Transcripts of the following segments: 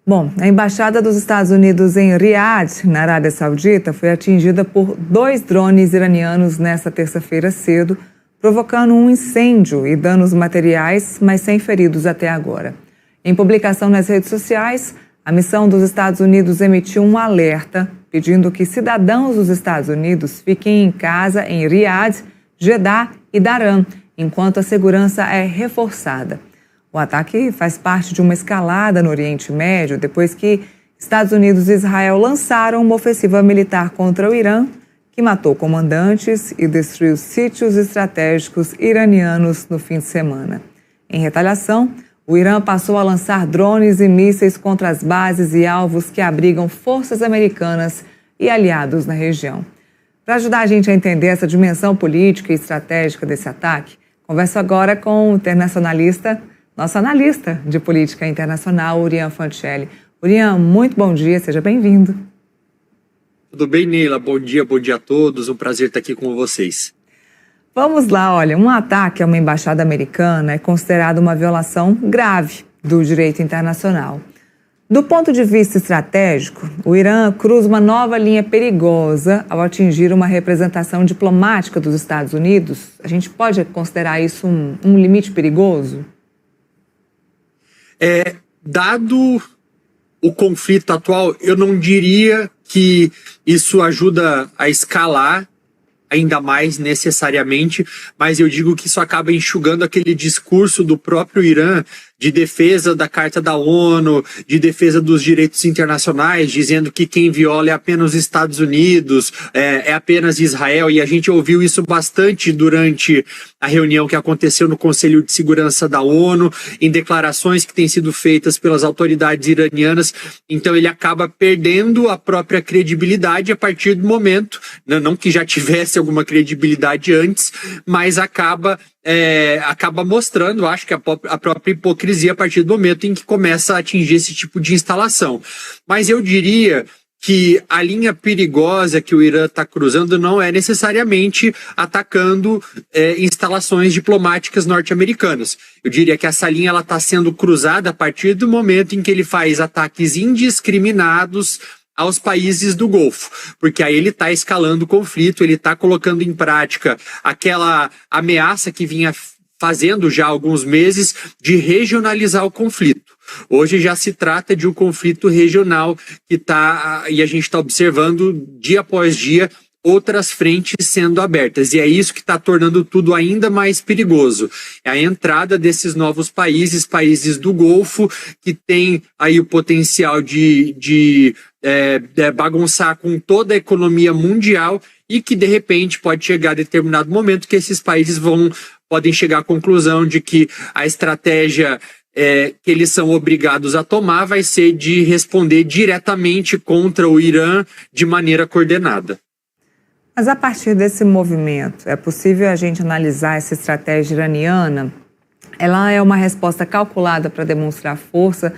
Bom, a Embaixada dos Estados Unidos em Riad, na Arábia Saudita, foi atingida por 2 drones iranianos nesta terça-feira cedo, provocando um incêndio e danos materiais, mas sem feridos até agora. Em publicação nas redes sociais, a missão dos Estados Unidos emitiu um alerta pedindo que cidadãos dos Estados Unidos fiquem em casa em Riad, Jeddah e Dhahran, enquanto a segurança é reforçada. O ataque faz parte de uma escalada no Oriente Médio depois que Estados Unidos e Israel lançaram uma ofensiva militar contra o Irã, que matou comandantes e destruiu sítios estratégicos iranianos no fim de semana. Em retaliação, o Irã passou a lançar drones e mísseis contra as bases e alvos que abrigam forças americanas e aliados na região. Para ajudar a gente a entender essa dimensão política e estratégica desse ataque, converso agora com o internacionalista, nosso analista de política internacional, Urian Fancelli. Urian, muito bom dia, seja bem-vindo. Tudo bem, Neila? Bom dia a todos, um prazer estar aqui com vocês. Vamos lá, olha, um ataque a uma embaixada americana é considerado uma violação grave do direito internacional. Do ponto de vista estratégico, o Irã cruza uma nova linha perigosa ao atingir uma representação diplomática dos Estados Unidos. A gente pode considerar isso um limite perigoso? Dado o conflito atual, eu não diria que isso ajuda a escalar ainda mais necessariamente, mas eu digo que isso acaba enxugando aquele discurso do próprio Irã de defesa da Carta da ONU, de defesa dos direitos internacionais, dizendo que quem viola é apenas os Estados Unidos, é apenas Israel, e a gente ouviu isso bastante durante a reunião que aconteceu no Conselho de Segurança da ONU, em declarações que têm sido feitas pelas autoridades iranianas. Então ele acaba perdendo a própria credibilidade a partir do momento, não que já tivesse alguma credibilidade antes, mas acaba mostrando, acho que a própria hipocrisia a partir do momento em que começa a atingir esse tipo de instalação. Mas eu diria que a linha perigosa que o Irã está cruzando não é necessariamente atacando instalações diplomáticas norte-americanas. Eu diria que essa linha está sendo cruzada a partir do momento em que ele faz ataques indiscriminados aos países do Golfo, porque aí ele está escalando o conflito, ele está colocando em prática aquela ameaça que vinha fazendo já há alguns meses de regionalizar o conflito. Hoje já se trata de um conflito regional e a gente está observando dia após dia outras frentes sendo abertas, e é isso que está tornando tudo ainda mais perigoso. É a entrada desses novos países do Golfo, que tem aí o potencial de bagunçar com toda a economia mundial e que, de repente, pode chegar a determinado momento que esses países podem chegar à conclusão de que a estratégia que eles são obrigados a tomar vai ser de responder diretamente contra o Irã de maneira coordenada. Mas a partir desse movimento, é possível a gente analisar essa estratégia iraniana? Ela é uma resposta calculada para demonstrar força,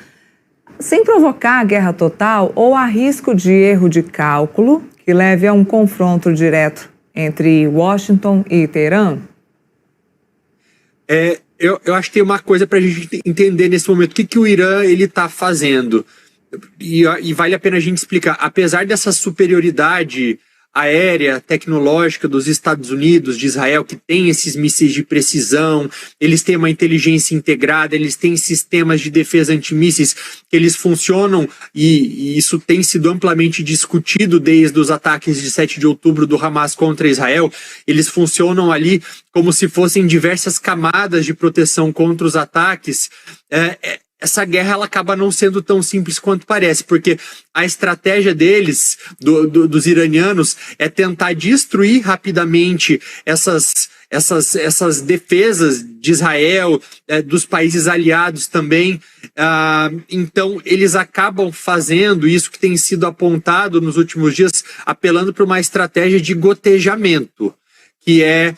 sem provocar a guerra total, ou há risco de erro de cálculo que leve a um confronto direto entre Washington e Teherã? Eu acho que tem uma coisa para a gente entender nesse momento. O que o Irã está fazendo? E vale a pena a gente explicar. Apesar dessa superioridade aérea, tecnológica dos Estados Unidos, de Israel, que tem esses mísseis de precisão, eles têm uma inteligência integrada, eles têm sistemas de defesa antimísseis que eles funcionam, e isso tem sido amplamente discutido desde os ataques de 7 de outubro do Hamas contra Israel. Eles funcionam ali como se fossem diversas camadas de proteção contra os ataques. Essa guerra ela acaba não sendo tão simples quanto parece, porque a estratégia deles, dos iranianos, é tentar destruir rapidamente essas defesas de Israel, dos países aliados também. Então, eles acabam fazendo isso que tem sido apontado nos últimos dias, apelando para uma estratégia de gotejamento, que é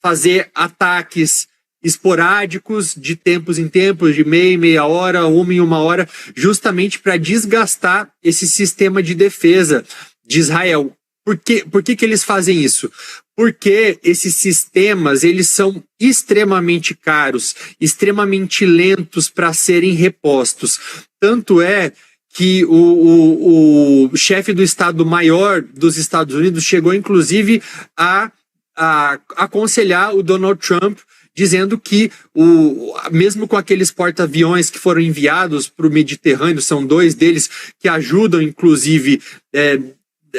fazer ataques esporádicos, de tempos em tempos, de meia em meia hora, uma em uma hora, justamente para desgastar esse sistema de defesa de Israel. Por que eles fazem isso? Porque esses sistemas eles são extremamente caros, extremamente lentos para serem repostos. Tanto é que o chefe do Estado-Maior dos Estados Unidos chegou, inclusive, a aconselhar o Donald Trump, dizendo que, mesmo com aqueles porta-aviões que foram enviados para o Mediterrâneo, são 2 deles, que ajudam, inclusive,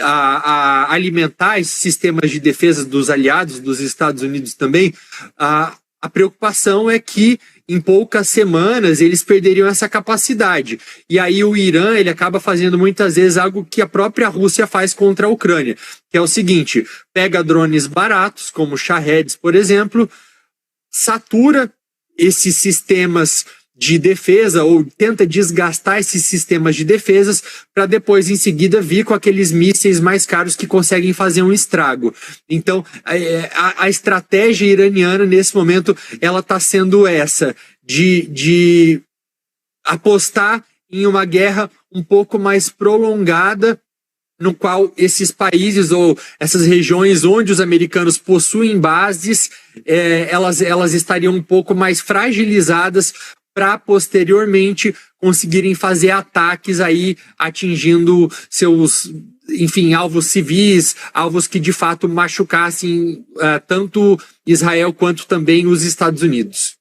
a alimentar esses sistemas de defesa dos aliados dos Estados Unidos também, a preocupação é que em poucas semanas eles perderiam essa capacidade. E aí o Irã ele acaba fazendo muitas vezes algo que a própria Rússia faz contra a Ucrânia, que é o seguinte: pega drones baratos, como Shaheds, por exemplo, satura esses sistemas de defesa ou tenta desgastar esses sistemas de defesas para depois, em seguida, vir com aqueles mísseis mais caros que conseguem fazer um estrago. Então, a estratégia iraniana, nesse momento, ela está sendo essa, de apostar em uma guerra um pouco mais prolongada, no qual esses países ou essas regiões onde os americanos possuem bases, elas estariam um pouco mais fragilizadas para posteriormente conseguirem fazer ataques aí, atingindo seus, enfim, alvos civis, alvos que de fato machucassem tanto Israel quanto também os Estados Unidos.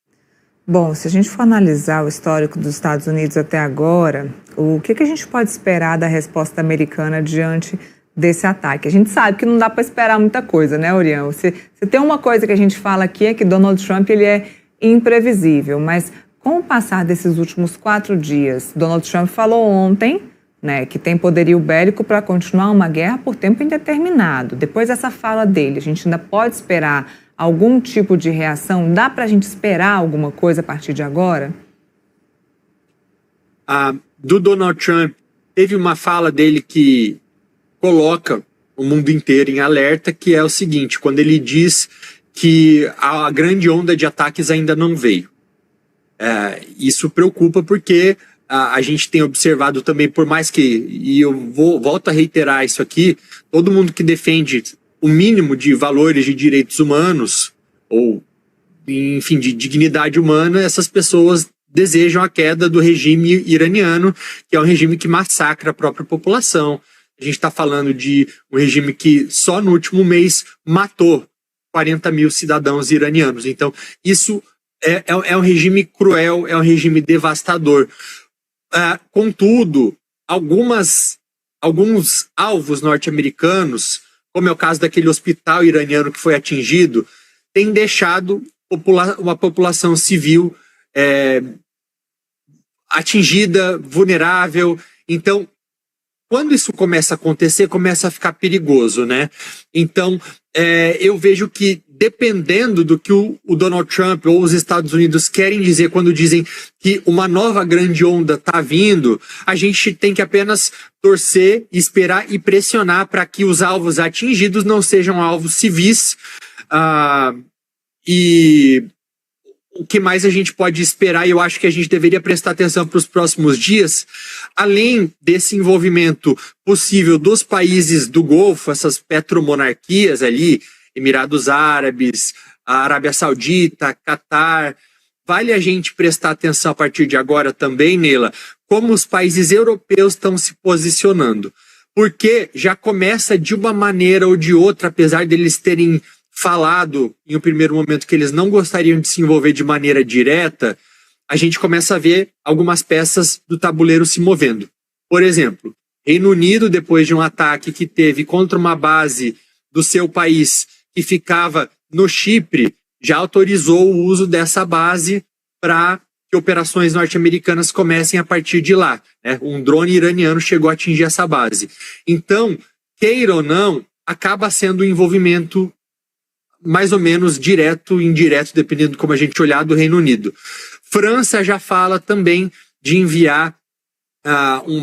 Bom, se a gente for analisar o histórico dos Estados Unidos até agora, o que a gente pode esperar da resposta americana diante desse ataque? A gente sabe que não dá para esperar muita coisa, né, Orião? Se tem uma coisa que a gente fala aqui é que Donald Trump ele é imprevisível, mas com o passar desses últimos 4 dias, Donald Trump falou ontem, né, que tem poderio bélico para continuar uma guerra por tempo indeterminado. Depois dessa fala dele, a gente ainda pode esperar algum tipo de reação? Dá para a gente esperar alguma coisa a partir de agora? Do Donald Trump, teve uma fala dele que coloca o mundo inteiro em alerta, que é o seguinte: quando ele diz que a grande onda de ataques ainda não veio. Isso preocupa porque a gente tem observado também, por mais que, e eu volto a reiterar isso aqui, todo mundo que defende o mínimo de valores de direitos humanos, ou, enfim, de dignidade humana, essas pessoas desejam a queda do regime iraniano, que é um regime que massacra a própria população. A gente está falando de um regime que só no último mês matou 40 mil cidadãos iranianos. Então, isso é um regime cruel, é um regime devastador. Contudo, alguns alvos norte-americanos, como é o caso daquele hospital iraniano que foi atingido, têm deixado uma população civil atingida, vulnerável. Então, quando isso começa a acontecer, começa a ficar perigoso, né? Então, eu vejo que, dependendo do que o Donald Trump ou os Estados Unidos querem dizer quando dizem que uma nova grande onda está vindo, a gente tem que apenas torcer, esperar e pressionar para que os alvos atingidos não sejam alvos civis. E o que mais a gente pode esperar, e eu acho que a gente deveria prestar atenção para os próximos dias, além desse envolvimento possível dos países do Golfo, essas petromonarquias ali, Emirados Árabes, a Arábia Saudita, Catar, vale a gente prestar atenção a partir de agora também, Neila, como os países europeus estão se posicionando. Porque já começa de uma maneira ou de outra, apesar deles terem falado em um primeiro momento que eles não gostariam de se envolver de maneira direta, a gente começa a ver algumas peças do tabuleiro se movendo. Por exemplo, Reino Unido, depois de um ataque que teve contra uma base do seu país que ficava no Chipre, já autorizou o uso dessa base para que operações norte-americanas comecem a partir de lá, né? Um drone iraniano chegou a atingir essa base. Então, queira ou não, acaba sendo um envolvimento mais ou menos direto e indireto, dependendo de como a gente olhar, do Reino Unido. França já fala também de enviar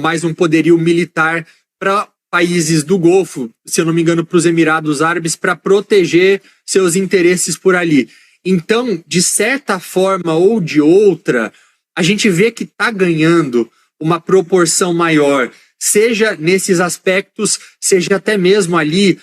mais um poderio militar para países do Golfo, se eu não me engano, para os Emirados Árabes, para proteger seus interesses por ali. Então, de certa forma ou de outra, a gente vê que está ganhando uma proporção maior, seja nesses aspectos, seja até mesmo ali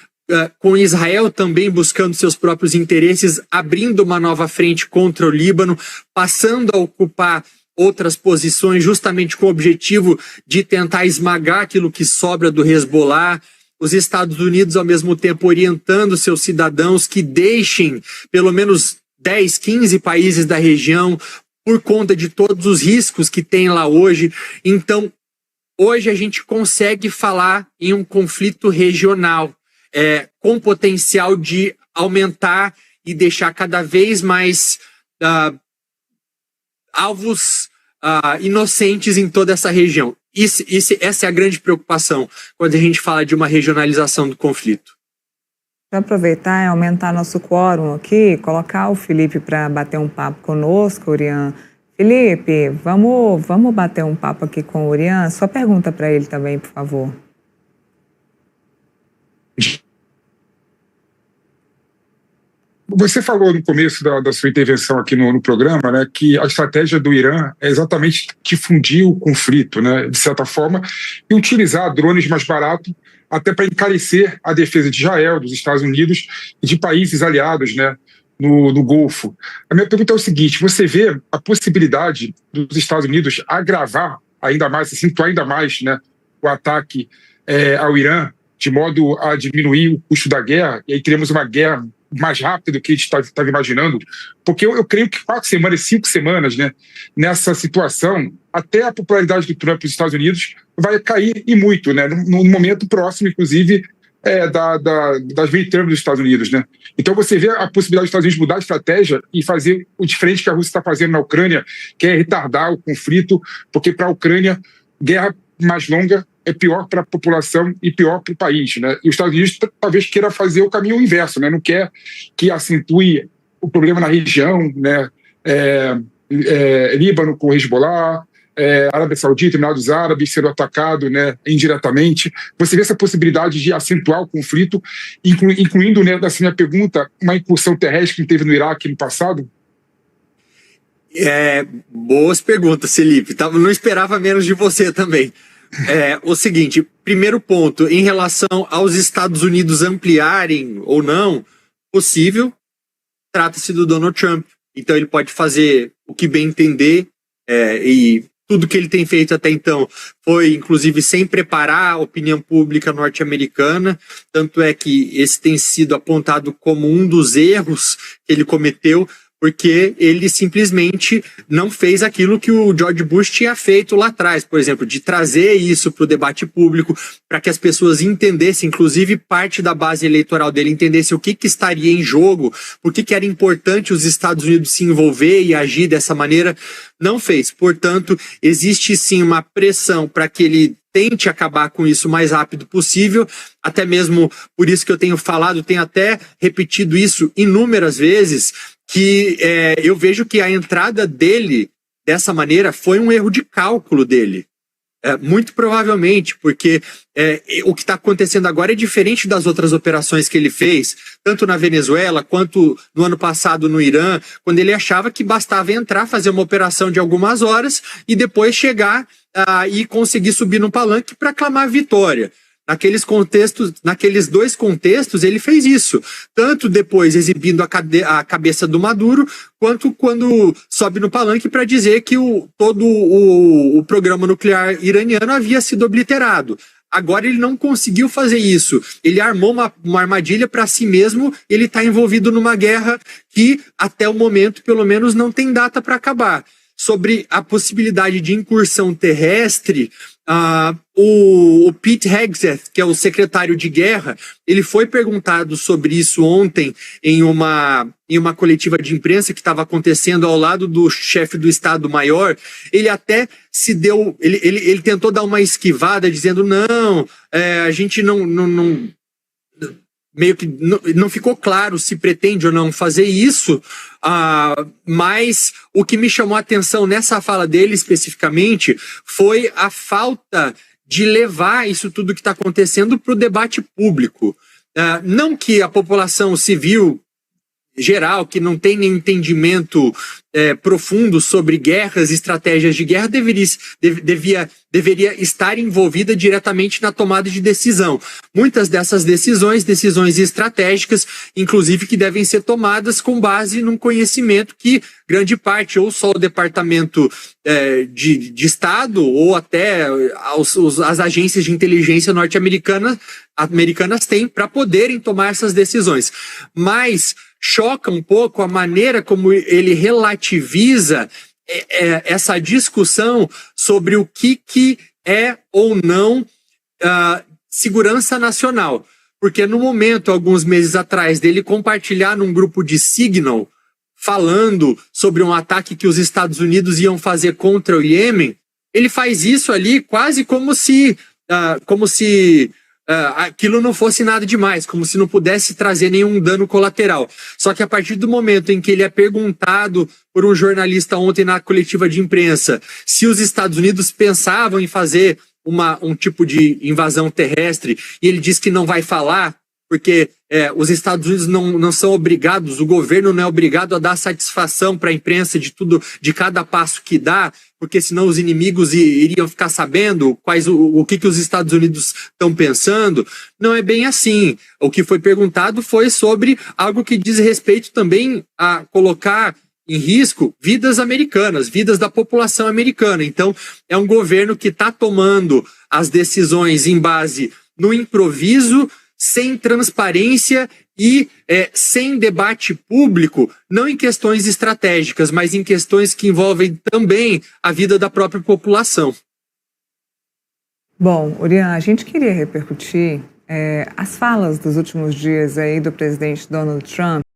com Israel também buscando seus próprios interesses, abrindo uma nova frente contra o Líbano, passando a ocupar outras posições justamente com o objetivo de tentar esmagar aquilo que sobra do Hezbollah. Os Estados Unidos, ao mesmo tempo, orientando seus cidadãos que deixem pelo menos 10, 15 países da região por conta de todos os riscos que tem lá hoje. Então, hoje a gente consegue falar em um conflito regional, com potencial de aumentar e deixar cada vez mais alvos inocentes em toda essa região. Essa é a grande preocupação quando a gente fala de uma regionalização do conflito. Para aproveitar e aumentar nosso quórum aqui, colocar o Felipe para bater um papo conosco, Urian. Felipe, vamos bater um papo aqui com o Urian? Só pergunta para ele também, por favor. Você falou no começo da sua intervenção aqui no programa, né, que a estratégia do Irã é exatamente difundir o conflito, né, de certa forma, e utilizar drones mais baratos até para encarecer a defesa de Israel, dos Estados Unidos e de países aliados, né, no Golfo. A minha pergunta é o seguinte: você vê a possibilidade dos Estados Unidos agravar ainda mais, acentuar ainda mais, né, o ataque ao Irã, de modo a diminuir o custo da guerra, e aí teremos uma guerra mais rápido do que a gente estava imaginando? Porque eu creio que 4 semanas, 5 semanas, né, nessa situação, até a popularidade do Trump nos Estados Unidos vai cair e muito, né, no momento próximo, inclusive, das midterms dos Estados Unidos, né? Então você vê a possibilidade dos Estados Unidos mudar a estratégia e fazer o diferente que a Rússia está fazendo na Ucrânia, que é retardar o conflito, porque para a Ucrânia, guerra mais longa é pior para a população e pior para o país, né? E os Estados Unidos talvez queira fazer o caminho inverso, né? Não quer que acentue o problema na região, né? Líbano com o Hezbollah, Arábia Saudita, Emirados Árabes sendo atacado, né, indiretamente. Você vê essa possibilidade de acentuar o conflito, incluindo, né, dessa minha pergunta, uma incursão terrestre que teve no Iraque no passado? Boas perguntas, Felipe. Não esperava menos de você também. O seguinte, primeiro ponto, em relação aos Estados Unidos ampliarem ou não, possível, trata-se do Donald Trump. Então ele pode fazer o que bem entender, e tudo que ele tem feito até então foi, inclusive, sem preparar a opinião pública norte-americana. Tanto é que esse tem sido apontado como um dos erros que ele cometeu, porque ele simplesmente não fez aquilo que o George Bush tinha feito lá atrás, por exemplo, de trazer isso para o debate público, para que as pessoas entendessem, inclusive parte da base eleitoral dele entendesse o que estaria em jogo, por que era importante os Estados Unidos se envolver e agir dessa maneira. Não fez. Portanto, existe sim uma pressão para que ele tente acabar com isso o mais rápido possível, até mesmo por isso que eu tenho falado, tenho até repetido isso inúmeras vezes, que eu vejo que a entrada dele dessa maneira foi um erro de cálculo dele. Muito provavelmente, porque o que está acontecendo agora é diferente das outras operações que ele fez, tanto na Venezuela quanto no ano passado no Irã, quando ele achava que bastava entrar, fazer uma operação de algumas horas e depois chegar e conseguir subir no palanque para clamar vitória. Naqueles dois contextos, ele fez isso. Tanto depois exibindo a cabeça do Maduro, quanto quando sobe no palanque para dizer que todo o programa nuclear iraniano havia sido obliterado. Agora ele não conseguiu fazer isso. Ele armou uma armadilha para si mesmo. Ele está envolvido numa guerra que, até o momento, pelo menos, não tem data para acabar. Sobre a possibilidade de incursão terrestre, o Pete Hegseth, que é o secretário de guerra, ele foi perguntado sobre isso ontem em uma coletiva de imprensa que estava acontecendo ao lado do chefe do Estado-Maior. Ele até ele tentou dar uma esquivada dizendo não, a gente não meio que não ficou claro se pretende ou não fazer isso, mas o que me chamou a atenção nessa fala dele especificamente foi a falta de levar isso tudo que está acontecendo para o debate público. Não que a população civil geral, que não tem nenhum entendimento profundo sobre guerras, estratégias de guerra, deveria estar envolvida diretamente na tomada de decisão. Muitas dessas decisões estratégicas, inclusive, que devem ser tomadas com base num conhecimento que grande parte, ou só o Departamento de Estado, ou até as agências de inteligência norte-americanas têm para poderem tomar essas decisões. Mas choca um pouco a maneira como ele relativiza essa discussão sobre o que é ou não segurança nacional. Porque no momento, alguns meses atrás, dele compartilhar num grupo de Signal, falando sobre um ataque que os Estados Unidos iam fazer contra o Iêmen, ele faz isso ali quase como se aquilo não fosse nada demais, como se não pudesse trazer nenhum dano colateral. Só que a partir do momento em que ele é perguntado por um jornalista ontem na coletiva de imprensa se os Estados Unidos pensavam em fazer um tipo de invasão terrestre, e ele diz que não vai falar, porque os Estados Unidos não são obrigados, o governo não é obrigado a dar satisfação para a imprensa de cada passo que dá, porque senão os inimigos iriam ficar sabendo o que os Estados Unidos estão pensando. Não é bem assim. O que foi perguntado foi sobre algo que diz respeito também a colocar em risco vidas americanas, vidas da população americana. Então, é um governo que está tomando as decisões em base no improviso, sem transparência e sem debate público, não em questões estratégicas, mas em questões que envolvem também a vida da própria população. Bom, Urian, a gente queria repercutir as falas dos últimos dias aí do presidente Donald Trump